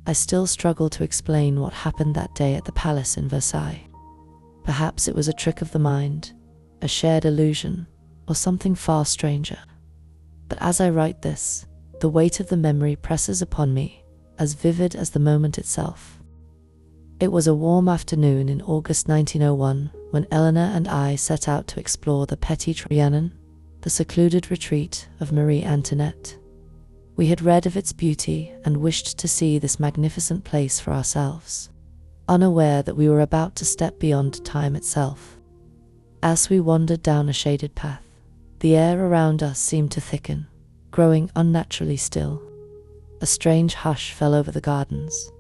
I still struggle to explain what happened that day at the palace in Versailles. Perhaps it was a trick of the mind, a shared illusion, or something far stranger. But as I write this, the weight of the memory presses upon me, as vivid as the moment itself. It was a warm afternoon in August 1901 when Eleanor and I set out to explore the Petit Trianon, the secluded retreat of Marie Antoinette. We had read of its beauty and wished to see this magnificent place for ourselves, unaware that we were about to step beyond time itself. As we wandered down a shaded path, the air around us seemed to thicken, growing unnaturally still. A strange hush fell over the gardens.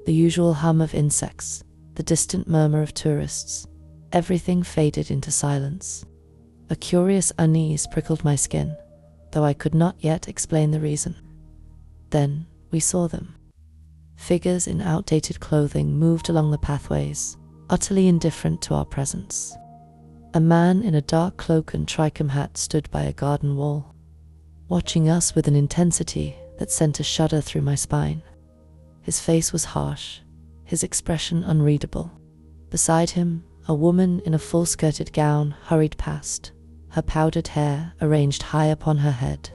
The usual hum of insects, the distant murmur of tourists, everything faded into silence. A curious unease prickled my skin, though I could not yet explain the reason. Then we saw them. Figures in outdated clothing moved along the pathways, utterly indifferent to our presence. A man in a dark cloak and tricorn hat stood by a garden wall, watching us with an intensity that sent a shudder through my spine. His face was harsh, his expression unreadable. Beside him, a woman in a full-skirted gown hurried past, her powdered hair arranged high upon her head.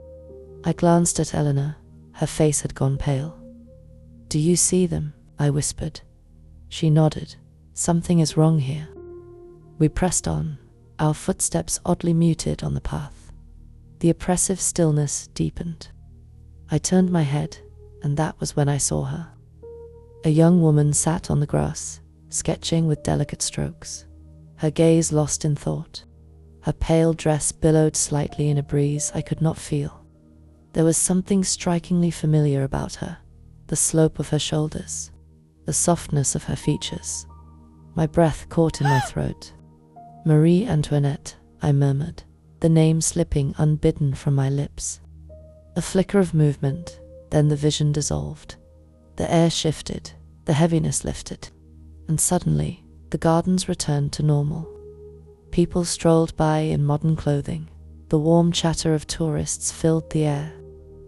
I glanced at Eleanor. Her face had gone pale. "Do you see them?" I whispered. She nodded. "Something is wrong here." We pressed on, our footsteps oddly muted on the path. The oppressive stillness deepened. I turned my head, and that was when I saw her. A young woman sat on the grass, sketching with delicate strokes, her gaze lost in thought. Her pale dress billowed slightly in a breeze I could not feel. There was something strikingly familiar about her, the slope of her shoulders, the softness of her features. My breath caught in my throat. "Marie Antoinette," I murmured, the name slipping unbidden from my lips. A flicker of movement, then the vision dissolved. The air shifted, the heaviness lifted, and suddenly the gardens returned to normal. People strolled by in modern clothing, the warm chatter of tourists filled the air,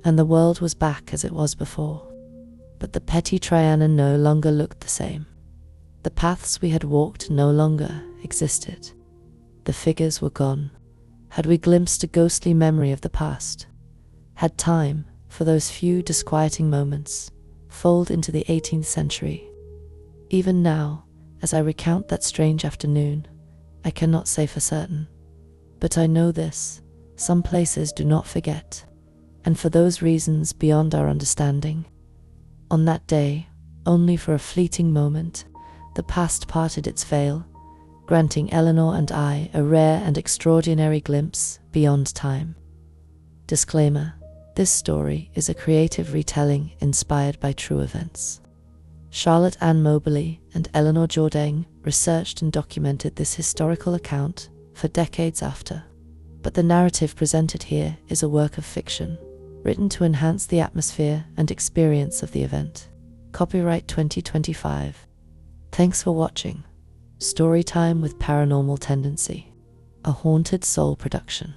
and the world was back as it was before. But the Petit Trianon no longer looked the same. The paths we had walked no longer existed. The figures were gone. Had we glimpsed a ghostly memory of the past? Had time, for those few disquieting moments, folded into the 18th century? Even now, as I recount that strange afternoon, I cannot say for certain. But I know this: some places do not forget, and for those reasons beyond our understanding. On that day, only for a fleeting moment, the past parted its veil, granting Eleanor and I a rare and extraordinary glimpse beyond time. Disclaimer: this story is a creative retelling inspired by true events. Charlotte Ann Moberly and Eleanor Jourdain researched and documented this historical account for decades after, but the narrative presented here is a work of fiction, written to enhance the atmosphere and experience of the event. Copyright 2025. Thanks for watching. Storytime with Paranormal Tendency, a Haunted Soul production.